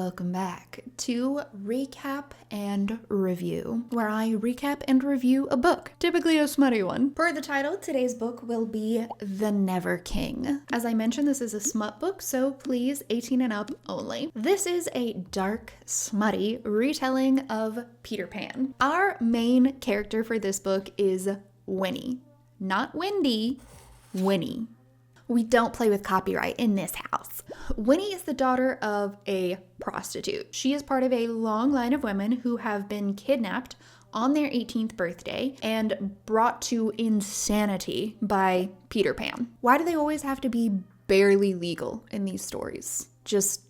welcome back to Recap and Review, where I recap and review a book, typically a smutty one. Per the title, today's book will be The Never King. As I mentioned, this is a smut book, so please 18 and up only. This is a dark, smutty retelling of Peter Pan. Our main character for this book is Winnie. Not Wendy, Winnie. We don't play with copyright in this house. Winnie is the daughter of a prostitute. She is part of a long line of women who have been kidnapped on their 18th birthday and brought to insanity by Peter Pan. Why do they always have to be barely legal in these stories? Just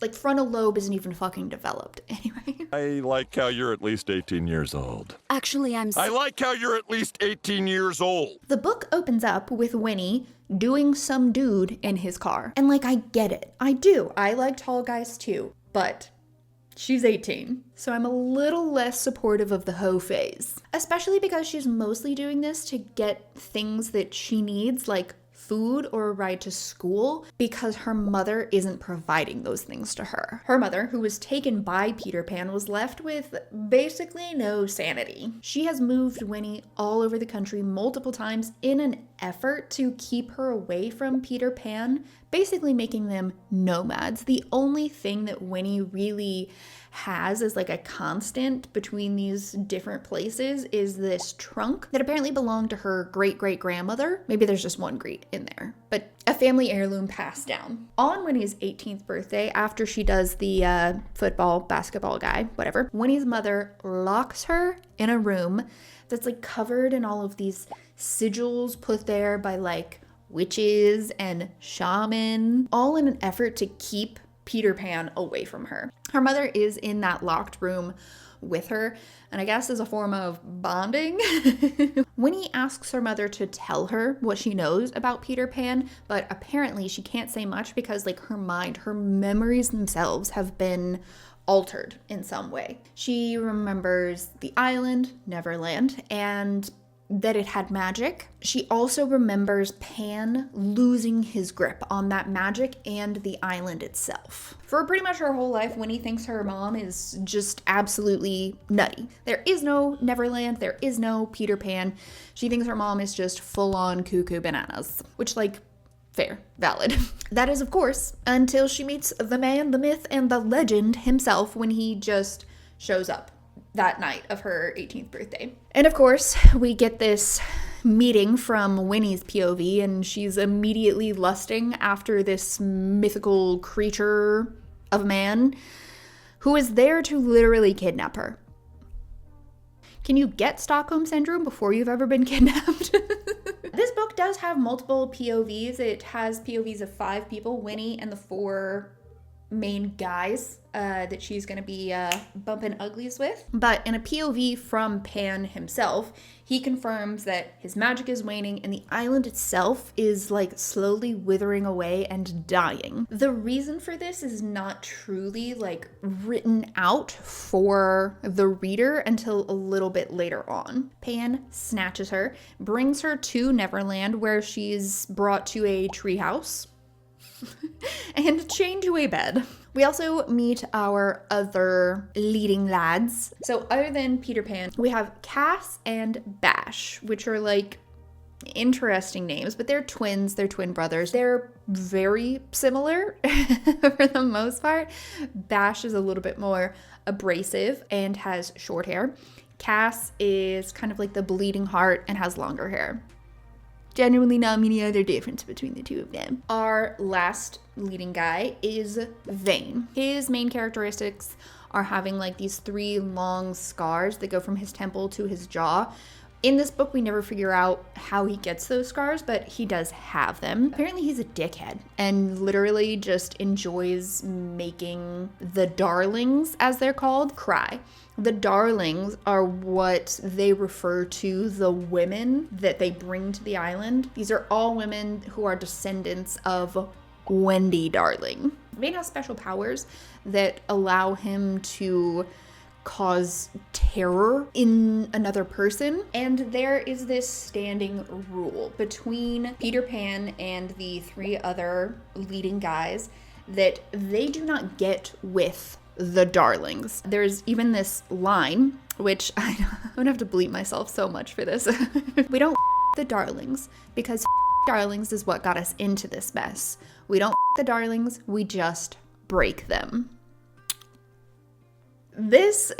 like frontal lobe isn't even fucking developed. Anyway. I like how you're at least 18 years old. Actually, I like how you're at least 18 years old. The book opens up with Winnie doing some dude in his car. And like, I get it. I do. I like tall guys too. But she's 18. So I'm a little less supportive of the hoe phase. Especially because she's mostly doing this to get things that she needs, like food or a ride to school, because her mother isn't providing those things to her. Her mother, who was taken by Peter Pan, was left with basically no sanity. She has moved Winnie all over the country multiple times in an effort to keep her away from Peter Pan, basically making them nomads. The only thing that Winnie really has as like a constant between these different places is this trunk that apparently belonged to her great-great-grandmother. Maybe there's just one great in there, but a family heirloom passed down. On Winnie's 18th birthday, after she does the football, basketball guy, whatever, Winnie's mother locks her in a room that's like covered in all of these sigils put there by like witches and shaman, all in an effort to keep Peter Pan away from her. Her mother is in that locked room with her, and I guess as a form of bonding. Winnie asks her mother to tell her what she knows about Peter Pan, but apparently she can't say much because like her mind, her memories themselves have been altered in some way. She remembers the island, Neverland, and that it had magic. She also remembers Pan losing his grip on that magic and the island itself. For pretty much her whole life, Winnie thinks her mom is just absolutely nutty. There is no Neverland, there is no Peter Pan. She thinks her mom is just full-on cuckoo bananas, which like, fair, valid. That is, of course, until she meets the man, the myth, and the legend himself when he just shows up that night of her 18th birthday. And of course, we get this meeting from Winnie's POV, and she's immediately lusting after this mythical creature of man who is there to literally kidnap her. Can you get Stockholm Syndrome before you've ever been kidnapped? This book does have multiple POVs. It has POVs of 5 people, Winnie and the 4 main guys that she's gonna be bumping uglies with. But in a POV from Pan himself, he confirms that his magic is waning and the island itself is like slowly withering away and dying. The reason for this is not truly like written out for the reader until a little bit later on. Pan snatches her, brings her to Neverland, where she's brought to a treehouse and chained to a bed. We also meet our other leading lads. So other than Peter Pan, we have Cass and Bash, which are like interesting names, but they're twins, they're twin brothers. They're very similar for the most part. Bash is a little bit more abrasive and has short hair. Cass is kind of like the bleeding heart and has longer hair. Genuinely not many other difference between the two of them. Our last leading guy is Vane. His main characteristics are having like these 3 long scars that go from his temple to his jaw. In this book, we never figure out how he gets those scars, but he does have them. Apparently he's a dickhead and literally just enjoys making the darlings, as they're called, cry. The darlings are what they refer to the women that they bring to the island. These are all women who are descendants of Wendy Darling. Vane has special powers that allow him to cause terror in another person, and there is this standing rule between Peter Pan and the 3 other leading guys that they do not get with the darlings. There's even this line, which I'm gonna have to bleep myself so much for this. We don't the darlings because darlings is what got us into this mess. We don't the darlings, we just break them. This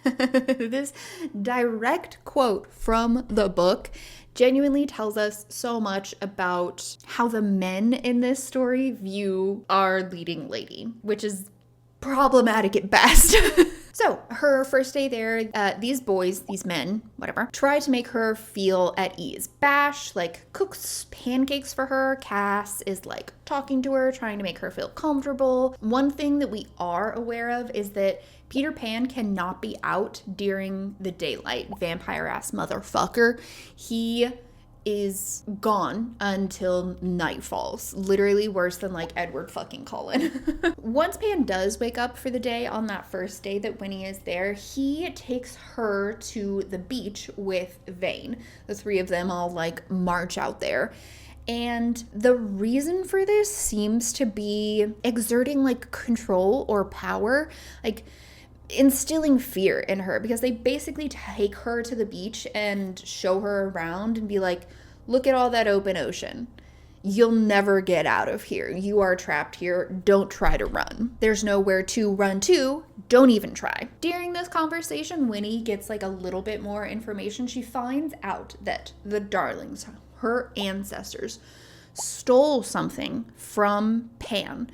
this direct quote from the book genuinely tells us so much about how the men in this story view our leading lady, which is problematic at best. So her first day there, these boys, these men, whatever, try to make her feel at ease. Bash, like, cooks pancakes for her. Cass is, like, talking to her, trying to make her feel comfortable. One thing that we are aware of is that Peter Pan cannot be out during the daylight. Vampire-ass motherfucker. He is gone until night falls. Literally worse than like Edward fucking Cullen. Once Pan does wake up for the day on that first day that Winnie is there, he takes her to the beach with Vane. The three of them all like march out there. And the reason for this seems to be exerting like control or power, like instilling fear in her, because they basically take her to the beach and show her around and be like, look at all that open ocean. You'll never get out of here. You are trapped here. Don't try to run. There's nowhere to run to. Don't even try. During this conversation, Winnie gets like a little bit more information. She finds out that the darlings, her ancestors, stole something from Pan,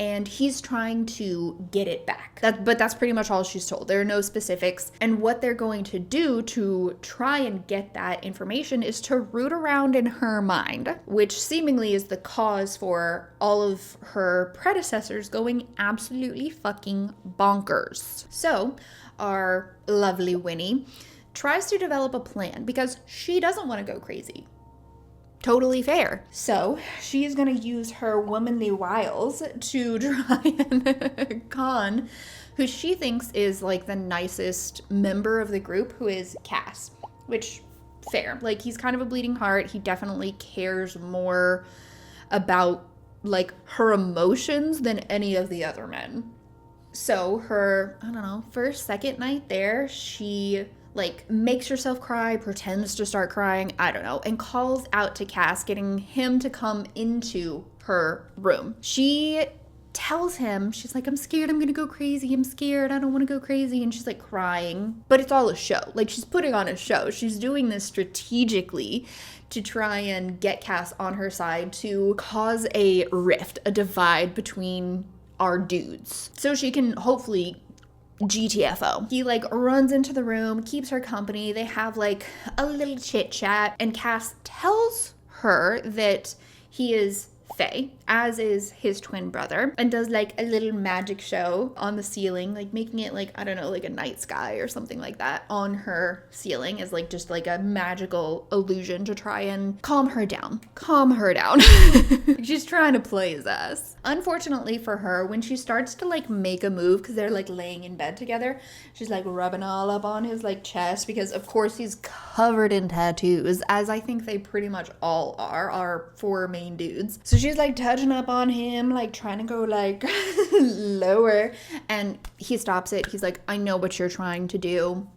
and he's trying to get it back. But that's pretty much all she's told. There are no specifics. And what they're going to do to try and get that information is to root around in her mind, which seemingly is the cause for all of her predecessors going absolutely fucking bonkers. So our lovely Winnie tries to develop a plan because she doesn't want to go crazy. Totally fair. So she's going to use her womanly wiles to try and con who she thinks is like the nicest member of the group, who is Cass, which fair. Like, he's kind of a bleeding heart. He definitely cares more about like her emotions than any of the other men. So her, I don't know, first, second night there, she like makes herself cry, pretends to start crying, I don't know, and calls out to Cass, getting him to come into her room. She tells him, she's like, I'm scared, I'm gonna go crazy, I'm scared, I don't want to go crazy, and she's like crying, but it's all a show. Like, she's putting on a show. She's doing this strategically to try and get Cass on her side, to cause a rift, a divide between our dudes, so she can hopefully GTFO. He like runs into the room, keeps her company. They have like a little chit chat, and Cass tells her that he is Fae, as is his twin brother, and does like a little magic show on the ceiling, like making it like, I don't know, like a night sky or something like that on her ceiling, as like just like a magical illusion to try and calm her down. She's trying to play his ass. Unfortunately for her, when she starts to like make a move, because they're like laying in bed together, she's like rubbing all up on his like chest, because of course he's covered in tattoos, as I think they pretty much all are, our four main dudes. So she's like touching up on him, like trying to go like lower, and he stops it. He's like, I know what you're trying to do.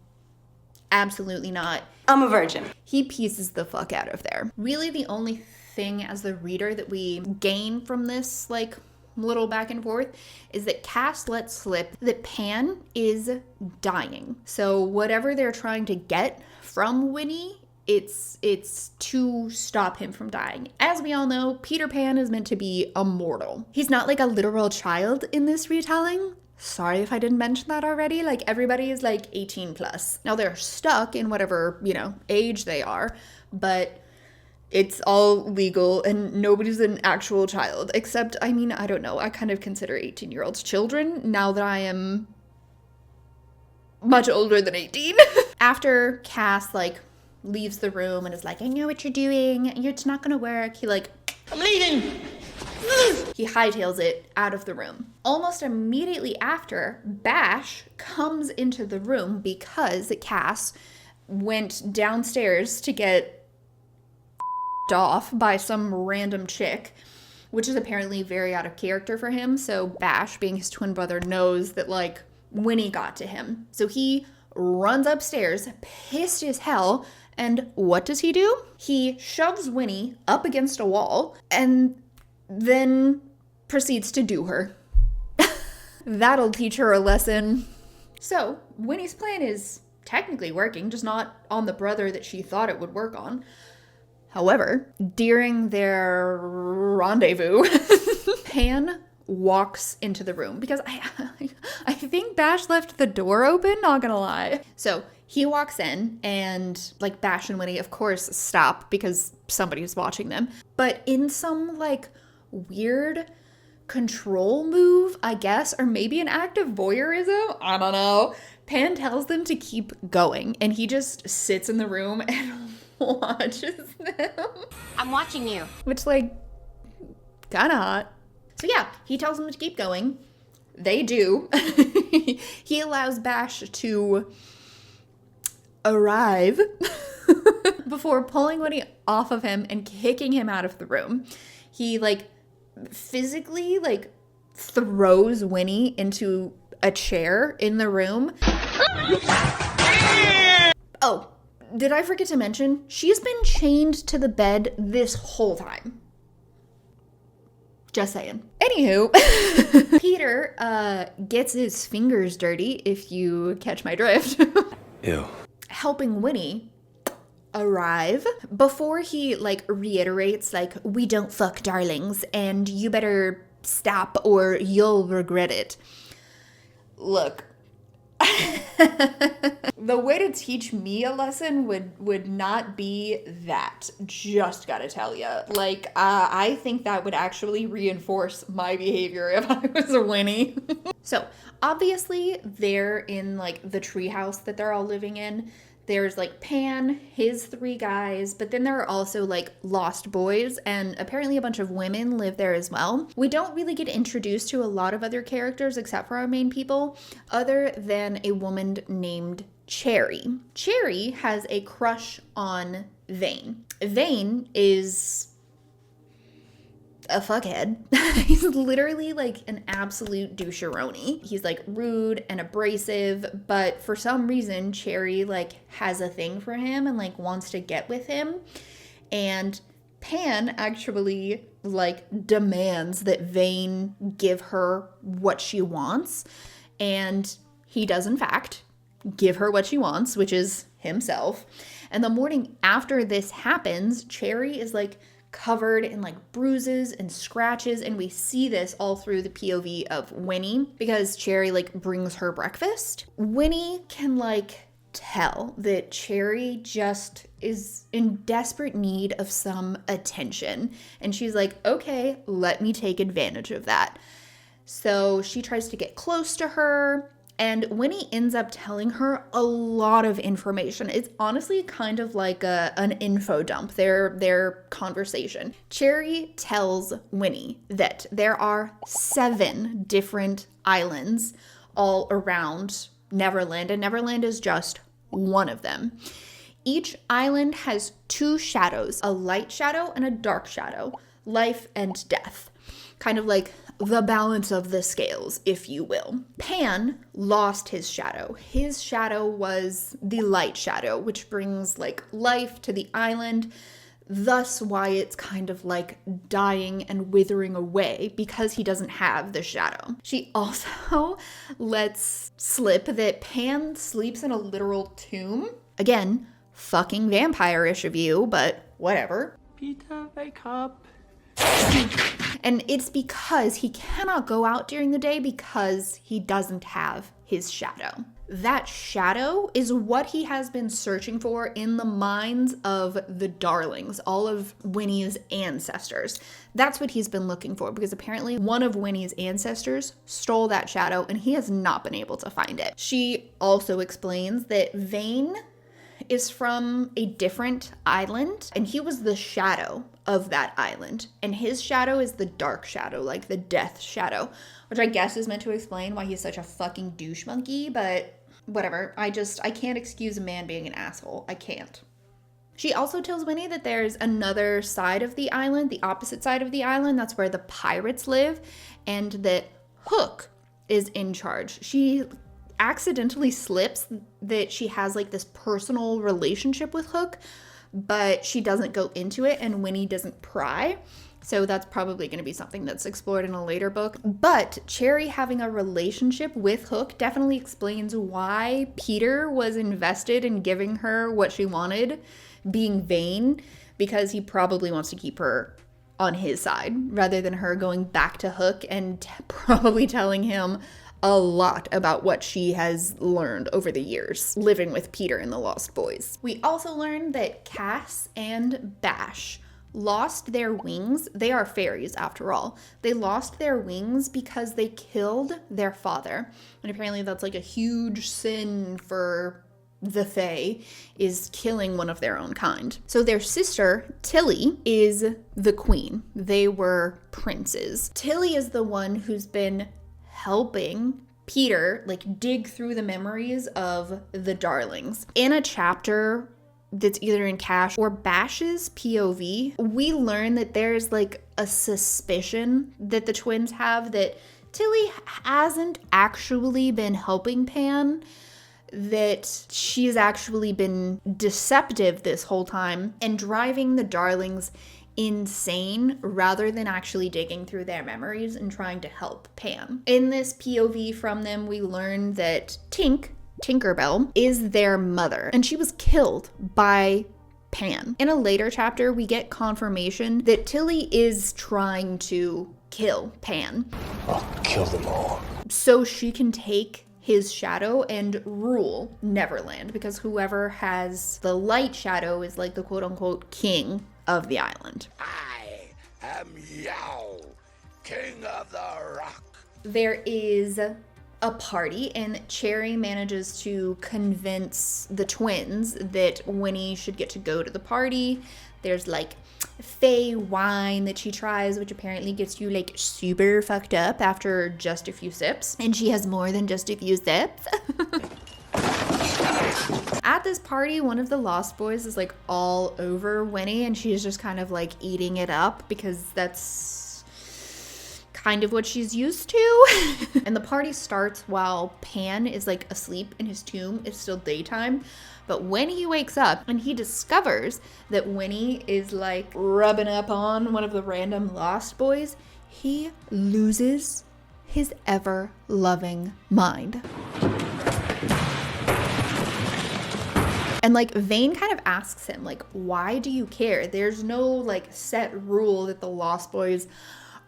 Absolutely not. I'm a virgin. He pieces the fuck out of there. Really, the only thing as the reader that we gain from this like little back and forth is that Cass lets slip that Pan is dying. So whatever they're trying to get from Winnie, it's to stop him from dying. As we all know, Peter Pan is meant to be immortal. He's not like a literal child in this retelling. Sorry if I didn't mention that already. Like, everybody is like 18 plus. Now they're stuck in whatever, you know, age they are, but it's all legal and nobody's an actual child. Except, I mean, I don't know. I kind of consider 18-year-olds children now that I am much older than 18. After Cass, like, leaves the room and is like, I know what you're doing. It's not gonna work. He like, I'm leaving. He hightails it out of the room. Almost immediately after, Bash comes into the room because Cass went downstairs to get off by some random chick, which is apparently very out of character for him. So Bash, being his twin brother, knows that like Winnie got to him. So he runs upstairs, pissed as hell, and what does he do? He shoves Winnie up against a wall and then proceeds to do her. That'll teach her a lesson. So Winnie's plan is technically working, just not on the brother that she thought it would work on. However, during their rendezvous, Pan walks into the room because I think Bash left the door open, not gonna lie. So he walks in and like Bash and Winnie, of course, stop because somebody's watching them. But in some like weird control move, I guess, or maybe an act of voyeurism, I don't know, Pan tells them to keep going and he just sits in the room and watches them. I'm watching you. Which, like, kinda hot. So yeah, he tells them to keep going. They do. He allows Bash to arrive before pulling Winnie off of him and kicking him out of the room. He, like, physically, like, throws Winnie into a chair in the room. Oh, did I forget to mention? She's been chained to the bed this whole time. Just saying. Anywho, Peter gets his fingers dirty, if you catch my drift. Ew. Helping Winnie arrive before he like reiterates like, we don't fuck darlings and you better stop or you'll regret it. Look, the way to teach me a lesson would not be that. Just gotta tell you. Like, I think that would actually reinforce my behavior if I was a Winnie. So, obviously, they're in, like, the treehouse that they're all living in. There's, like, Pan, his 3 guys, but then there are also, like, lost boys, and apparently a bunch of women live there as well. We don't really get introduced to a lot of other characters except for our main people, other than a woman named Cherry. Cherry has a crush on Vane. Vane is a fuckhead. He's literally like an absolute doucheroni. He's like rude and abrasive, but for some reason Cherry like has a thing for him and like wants to get with him. And Pan actually like demands that Vane give her what she wants, and he does in fact give her what she wants, which is himself. And the morning after this happens, Cherry is like covered in like bruises and scratches, and we see this all through the POV of Winnie because Cherry like brings her breakfast. Winnie can like tell that Cherry just is in desperate need of some attention, and she's like, okay, let me take advantage of that. So she tries to get close to her, and Winnie ends up telling her a lot of information. It's honestly kind of like an info dump, their conversation. Cherry tells Winnie that there are 7 different islands all around Neverland, and Neverland is just one of them. Each island has 2 shadows, a light shadow and a dark shadow, life and death. Kind of like the balance of the scales, if you will. Pan lost his shadow. His shadow was the light shadow, which brings like life to the island, thus why it's kind of like dying and withering away because he doesn't have the shadow. She also lets slip that Pan sleeps in a literal tomb. Again, fucking vampire-ish of you, but whatever. Peter, wake up. And it's because he cannot go out during the day because he doesn't have his shadow. That shadow is what he has been searching for in the minds of the Darlings, all of Winnie's ancestors. That's what he's been looking for because apparently one of Winnie's ancestors stole that shadow and he has not been able to find it. She also explains that Vane is from a different island and he was the shadow of that island, and his shadow is the dark shadow, like the death shadow, which I guess is meant to explain why he's such a fucking douche monkey, but whatever. I can't excuse a man being an asshole. I can't. She also tells Winnie that there's another side of the island, the opposite side of the island, that's where the pirates live, and that Hook is in charge. She accidentally slips that she has like this personal relationship with Hook, but she doesn't go into it, and Winnie doesn't pry. So that's probably going to be something that's explored in a later book. But Cherry having a relationship with Hook definitely explains why Peter was invested in giving her what she wanted, being vain, because he probably wants to keep her on his side rather than her going back to Hook and probably telling him a lot about what she has learned over the years living with Peter and the Lost Boys. We also learned that Cass and Bash lost their wings. They are fairies after all. They lost their wings because they killed their father. And apparently that's like a huge sin for the Fae, is killing one of their own kind. So their sister, Tilly, is the queen. They were princes. Tilly is the one who's been helping Peter like dig through the memories of the darlings. In a chapter that's either in Cash or Bash's POV, we learn that there's like a suspicion that the twins have that Tilly hasn't actually been helping Pan, that she's actually been deceptive this whole time and driving the darlings insane rather than actually digging through their memories and trying to help Pan. In this POV from them, we learn that Tinkerbell is their mother, and she was killed by Pan. In a later chapter, we get confirmation that Tilly is trying to kill Pan. I'll kill them all. So she can take his shadow and rule Neverland, because whoever has the light shadow is like the quote-unquote king of the island. I am Yao, king of the rock. There is a party, and Cherry manages to convince the twins that Winnie should get to go to the party. There's like Fae wine that she tries, which apparently gets you like super fucked up after just a few sips. And she has more than just a few sips. At this party, one of the Lost Boys is like all over Winnie, and she's just kind of like eating it up because that's kind of what she's used to. And the party starts while Pan is like asleep in his tomb. It's still daytime. But when he wakes up and he discovers that Winnie is like rubbing up on one of the random Lost Boys, he loses his ever-loving mind. And like Vane kind of asks him, like, why do you care? There's no like set rule that the Lost Boys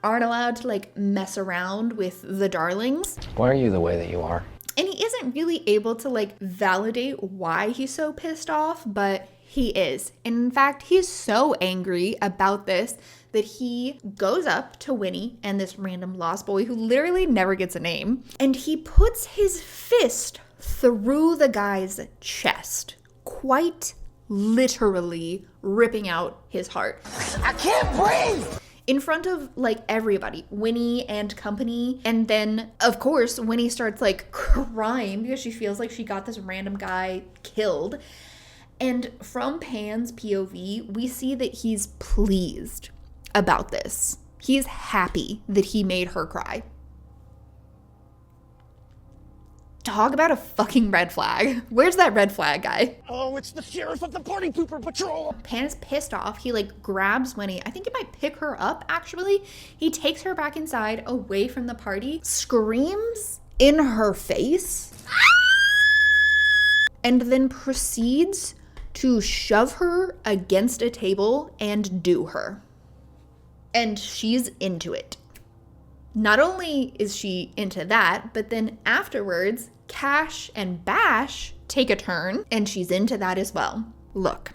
aren't allowed to like mess around with the darlings. Why are you the way that you are? And he isn't really able to like validate why he's so pissed off, but he is. And in fact, he's so angry about this that he goes up to Winnie and this random Lost Boy who literally never gets a name, and he puts his fist through the guy's chest, quite literally ripping out his heart. I can't breathe! In front of like everybody, Winnie and company. And then of course Winnie starts like crying because she feels like she got this random guy killed. And from Pan's POV, we see that he's pleased about this. He's happy that he made her cry. Talk about a fucking red flag. Where's that red flag guy? Oh, it's the sheriff of the Party Pooper Patrol! Pan is pissed off. He like grabs Winnie. I think he might pick her up actually. He takes her back inside away from the party, screams in her face, and then proceeds to shove her against a table and do her. And she's into it. Not only is she into that, but then afterwards, Cash and Bash take a turn, and she's into that as well. Look,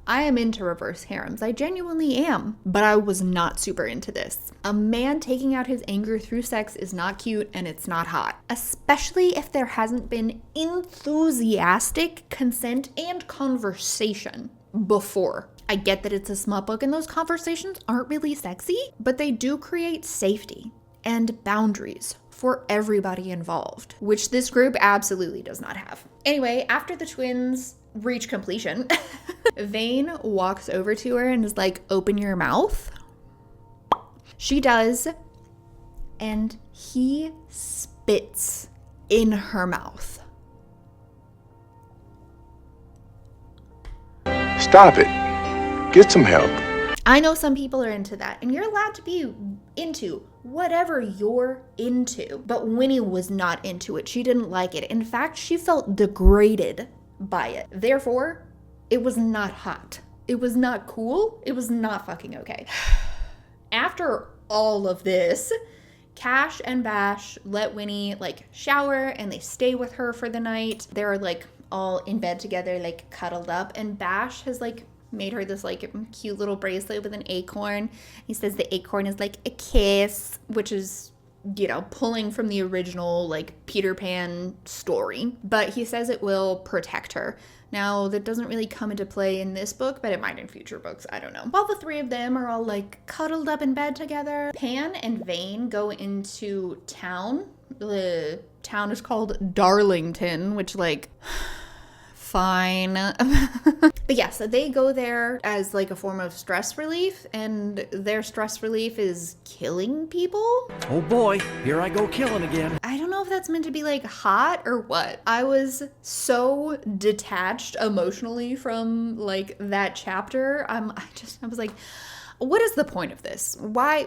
I am into reverse harems. I genuinely am, but I was not super into this. A man taking out his anger through sex is not cute, and it's not hot, especially if there hasn't been enthusiastic consent and conversation before. I get that it's a smut book and those conversations aren't really sexy, but they do create safety and boundaries for everybody involved, which this group absolutely does not have. Anyway, after the twins reach completion. Vane walks over to her and is like, open your mouth. She does, and he spits in her mouth. Stop it. Get some help. I know some people are into that, and you're allowed to be into whatever you're into. But Winnie was not into it. She didn't like it. In fact, she felt degraded by it. Therefore, it was not hot. It was not cool. It was not fucking okay. After all of this, Cash and Bash let Winnie like shower and they stay with her for the night. They're like all in bed together, like cuddled up, and Bash has like made her this like cute little bracelet with an acorn. He says the acorn is like a kiss, which is, you know, pulling from the original like Peter Pan story, but he says it will protect her. Now, that doesn't really come into play in this book, but it might in future books. I don't know. While the three of them are all like cuddled up in bed together, Pan and Vane go into town. The town is called Darlington, which like, fine. But yeah, so they go there as like a form of stress relief, and their stress relief is killing people. Oh boy, here I go killing again. I don't know if that's meant to be like hot or what. I was so detached emotionally from like that chapter. I was like, what is the point of this? Why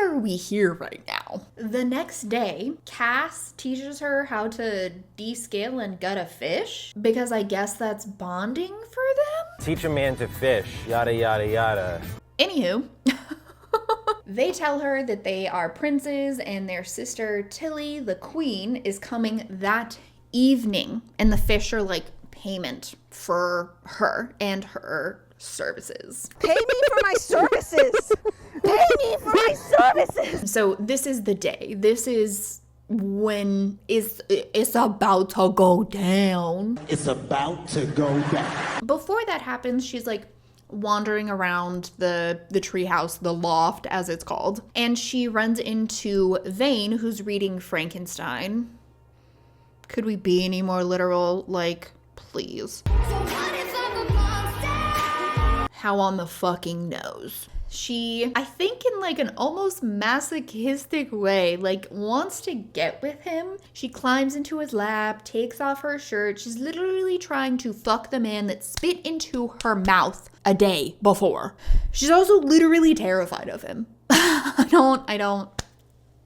are we here right now? The next day, Cass teaches her how to descale and gut a fish, because I guess that's bonding for them? Teach a man to fish, yada yada yada. Anywho, they tell her that they are princes and their sister Tilly, the queen, is coming that evening, and the fish are like payment for her and her services. Pay me for my services! Pay me for my services! So this is the day. This is when it's about to go down. It's about to go down. Before that happens, she's like wandering around the treehouse, the loft as it's called, and she runs into Vane, who's reading Frankenstein. Could we be any more literal? Like, please. How on the fucking nose? She, I think in like an almost masochistic way, like wants to get with him. She climbs into his lap, takes off her shirt. She's literally trying to fuck the man that spit into her mouth a day before. She's also literally terrified of him. I don't.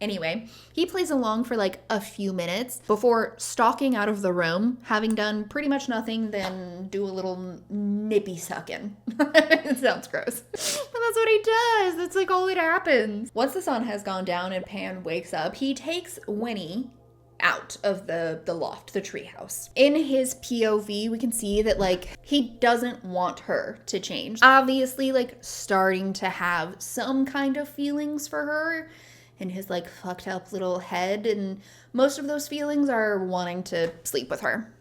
Anyway, he plays along for like a few minutes before stalking out of the room, having done pretty much nothing than do a little nippy sucking. It sounds gross, but that's what he does. That's like all that happens. Once the sun has gone down and Pan wakes up, he takes Winnie out of the loft, the treehouse. In his POV, we can see that like he doesn't want her to change. Obviously, like starting to have some kind of feelings for her in his like fucked up little head, and most of those feelings are wanting to sleep with her.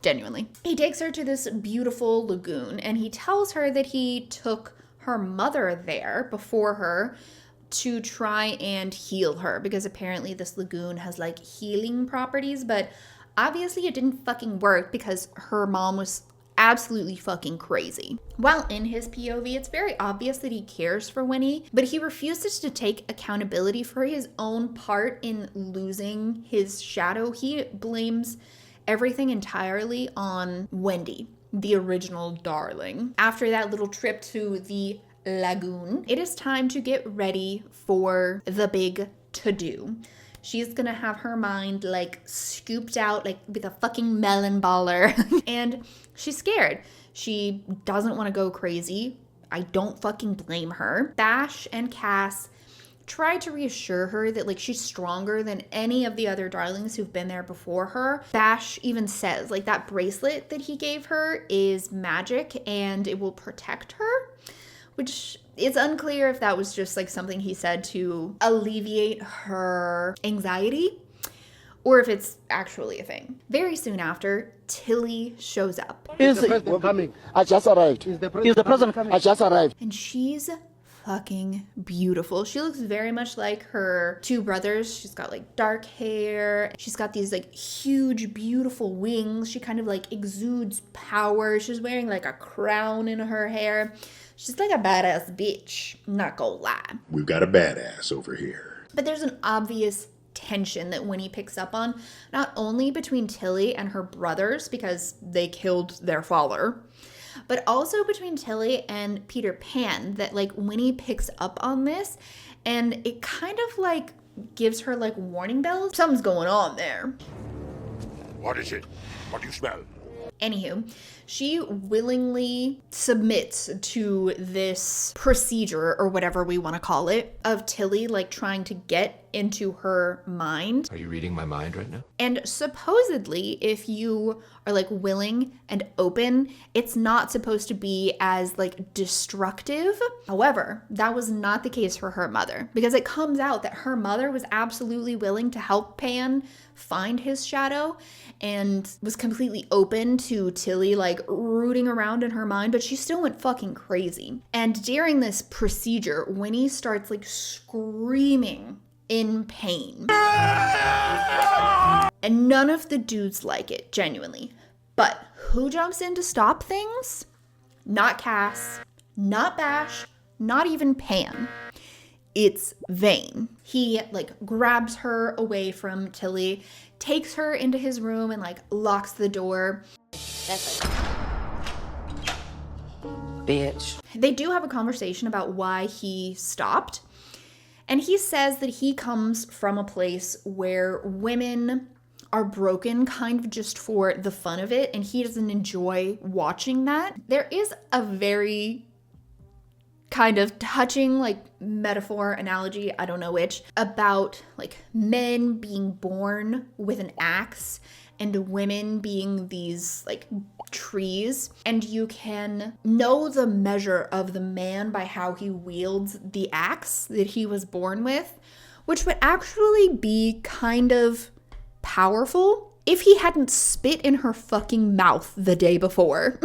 Genuinely. He takes her to this beautiful lagoon, and he tells her that he took her mother there before her to try and heal her, because apparently this lagoon has like healing properties, but obviously it didn't fucking work because her mom was absolutely fucking crazy. While in his POV, it's very obvious that he cares for Winnie, but he refuses to take accountability for his own part in losing his shadow. He blames everything entirely on Wendy, the original darling. After that little trip to the lagoon, it is time to get ready for the big to-do. She's gonna have her mind like scooped out like with a fucking melon baller and she's scared. She doesn't want to go crazy. I don't fucking blame her. Bash and Cass try to reassure her that like she's stronger than any of the other darlings who've been there before her. Bash even says like that bracelet that he gave her is magic and it will protect her, which it's unclear if that was just like something he said to alleviate her anxiety or if it's actually a thing. Very soon after, Tilly shows up. Is the president coming? I just arrived. Is the president coming? I just arrived. And she's fucking beautiful. She looks very much like her two brothers. She's got like dark hair. She's got these like huge, beautiful wings. She kind of like exudes power. She's wearing like a crown in her hair. She's like a badass bitch, not gonna lie. We've got a badass over here. But there's an obvious tension that Winnie picks up on, not only between Tilly and her brothers because they killed their father, but also between Tilly and Peter Pan, that like Winnie picks up on this and it kind of like gives her like warning bells. Something's going on there. What is it? What do you smell? Anywho, she willingly submits to this procedure, or whatever we want to call it, of Tilly like trying to get into her mind. Are you reading my mind right now? And supposedly, if you are like willing and open, it's not supposed to be as like destructive. However, that was not the case for her mother, because it comes out that her mother was absolutely willing to help Pan find his shadow and was completely open to Tilly like rooting around in her mind, but she still went fucking crazy. And during this procedure, Winnie starts like screaming in pain. And none of the dudes like it, genuinely. But who jumps in to stop things? Not Cass, not Bash, not even Pan. It's Vane. He like grabs her away from Tilly, takes her into his room and like locks the door. That's like, bitch. They do have a conversation about why he stopped. And he says that he comes from a place where women are broken kind of just for the fun of it, and he doesn't enjoy watching that. There is a very kind of touching like metaphor, analogy, I don't know which, about like men being born with an axe and women being these like trees, and you can know the measure of the man by how he wields the axe that he was born with, which would actually be kind of powerful if he hadn't spit in her fucking mouth the day before.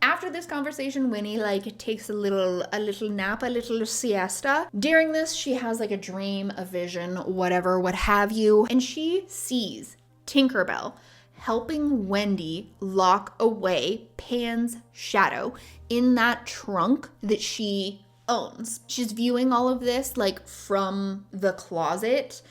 After this conversation, Winnie like takes a little nap, a little siesta. During this, she has like a dream, a vision, whatever, what have you, and she sees Tinkerbell helping Wendy lock away Pan's shadow in that trunk that she owns. She's viewing all of this like from the closet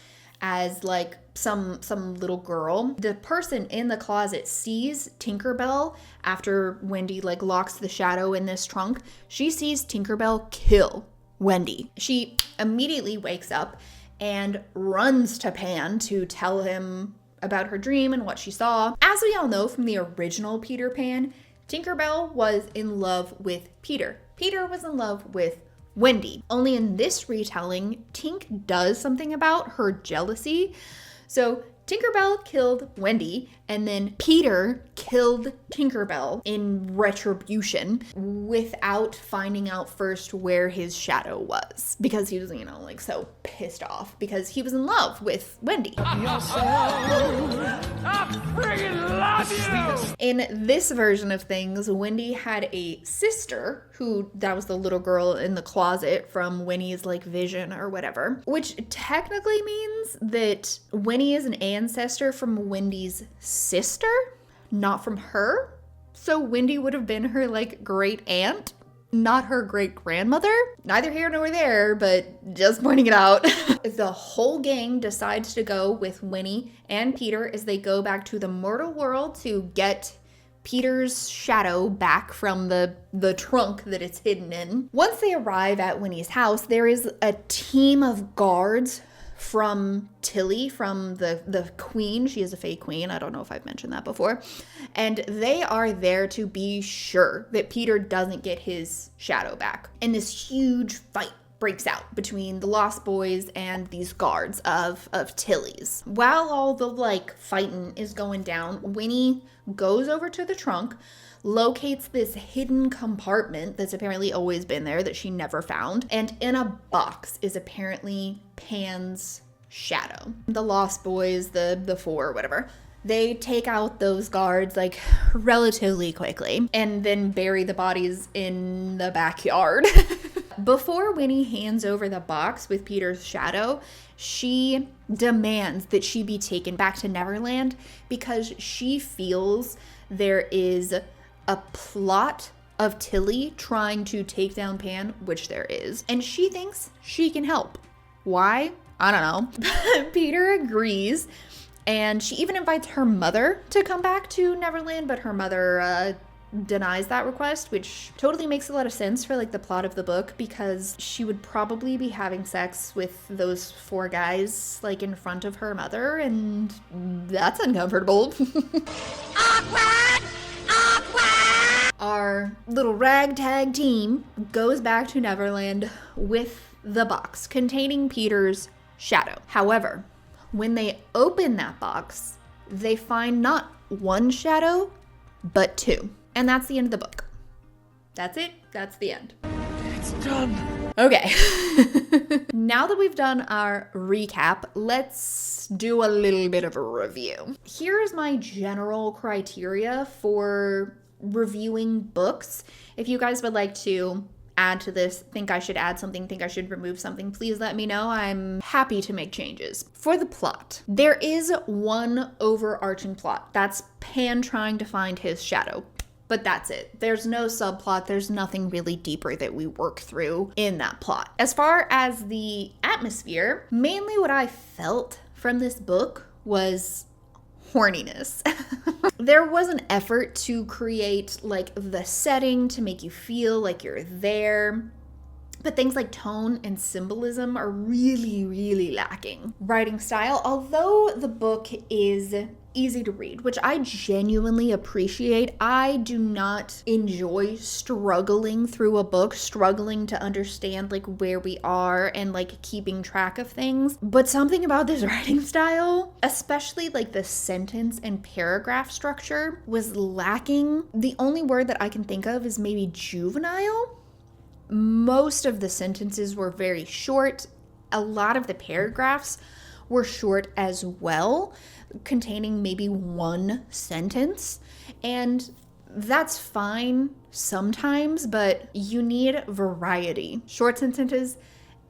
as like some little girl. The person in the closet sees Tinkerbell after Wendy like locks the shadow in this trunk. She sees Tinkerbell kill Wendy. She immediately wakes up and runs to Pan to tell him about her dream and what she saw. As we all know from the original Peter Pan, Tinkerbell was in love with Peter. Peter was in love with Wendy. Only in this retelling, Tink does something about her jealousy. So Tinkerbell killed Wendy, and then Peter killed Tinkerbell in retribution without finding out first where his shadow was, because he was, you know, like so pissed off because he was in love with Wendy. In this version of things, Wendy had a sister who, that was the little girl in the closet from Winnie's like vision or whatever, which technically means that Winnie is an ancestor from Wendy's sister, not from her. So Wendy would have been her like great aunt, not her great grandmother. Neither here nor there, but just pointing it out. The whole gang decides to go with Winnie and Peter as they go back to the mortal world to get Peter's shadow back from the trunk that it's hidden in. Once they arrive at Winnie's house, there is a team of guards from Tilly, from the queen. She is a fake queen. I don't know if I've mentioned that before. And they are there to be sure that Peter doesn't get his shadow back. And this huge fight breaks out between the Lost Boys and these guards of Tilly's. While all the like fighting is going down, Winnie goes over to the trunk, locates this hidden compartment that's apparently always been there that she never found, and in a box is apparently Pan's shadow. The Lost Boys, the four, whatever, They take out those guards like relatively quickly and then bury the bodies in the backyard. Before Winnie hands over the box with Peter's shadow, she demands that she be taken back to Neverland because she feels there is a plot of Tilly trying to take down Pan, which there is, and she thinks she can help. Why? I don't know. Peter agrees, and she even invites her mother to come back to Neverland, but her mother denies that request, which totally makes a lot of sense for like the plot of the book, because she would probably be having sex with those 4 guys like in front of her mother, and that's uncomfortable. Awkward! Awkward! Our little ragtag team goes back to Neverland with the box containing Peter's shadow. However, when they open that box, they find not 1 shadow, but 2. And that's the end of the book. That's it. That's the end. It's done. Okay. Now that we've done our recap, let's do a little bit of a review. Here's my general criteria for reviewing books. If you guys would like to add to this, think I should add something, think I should remove something, please let me know. I'm happy to make changes. For the plot, there is one overarching plot. That's Pan trying to find his shadow. But that's it. There's no subplot. There's nothing really deeper that we work through in that plot. As far as the atmosphere, mainly what I felt from this book was horniness. There was an effort to create like the setting to make you feel like you're there, but things like tone and symbolism are really, really lacking. Writing style, although the book is easy to read, which I genuinely appreciate, I do not enjoy struggling through a book, struggling to understand like where we are and like keeping track of things. But something about this writing style, especially like the sentence and paragraph structure, was lacking. The only word that I can think of is maybe juvenile. Most of the sentences were very short. A lot of the paragraphs were short as well, containing maybe 1 sentence. And that's fine sometimes, but you need variety. Short sentences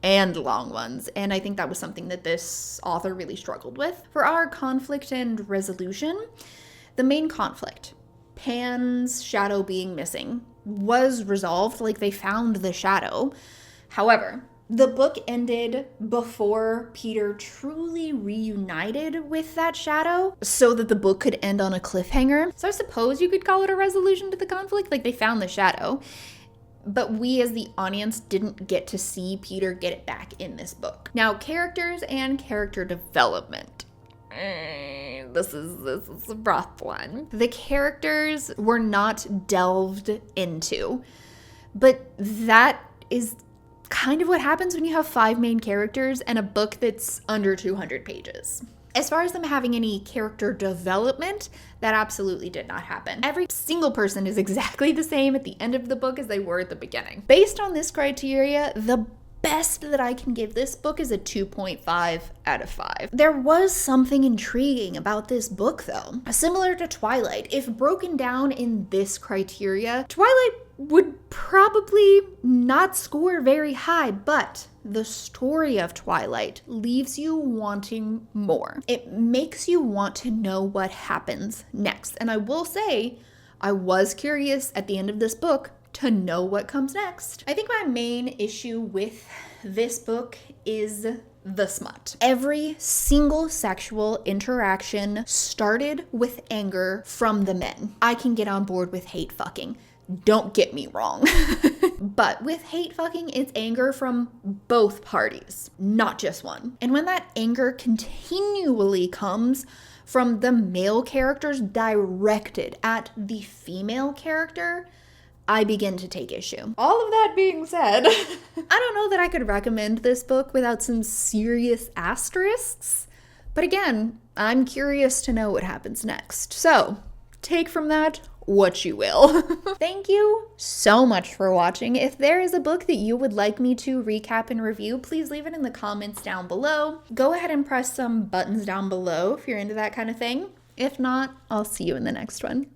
and long ones. And I think that was something that this author really struggled with. For our conflict and resolution, the main conflict, Pan's shadow being missing, was resolved. Like, they found the shadow. However, the book ended before Peter truly reunited with that shadow, so that the book could end on a cliffhanger. So I suppose you could call it a resolution to the conflict. Like, they found the shadow, but we as the audience didn't get to see Peter get it back in this book. Now, characters and character development. This is a rough one. The characters were not delved into, but that is kind of what happens when you have 5 main characters and a book that's under 200 pages. As far as them having any character development, that absolutely did not happen. Every single person is exactly the same at the end of the book as they were at the beginning. Based on this criteria, the best that I can give this book is a 2.5 out of 5. There was something intriguing about this book though. Similar to Twilight, if broken down in this criteria, Twilight would probably not score very high, but the story of Twilight leaves you wanting more. It makes you want to know what happens next. And I will say, I was curious at the end of this book to know what comes next. I think my main issue with this book is the smut. Every single sexual interaction started with anger from the men. I can get on board with hate fucking. Don't get me wrong. But with hate fucking, it's anger from both parties, not just one. And when that anger continually comes from the male characters directed at the female character, I begin to take issue. All of that being said, I don't know that I could recommend this book without some serious asterisks. But again, I'm curious to know what happens next. So, take from that what you will. Thank you so much for watching. If there is a book that you would like me to recap and review, please leave it in the comments down below. Go ahead and press some buttons down below if you're into that kind of thing. If not, I'll see you in the next one.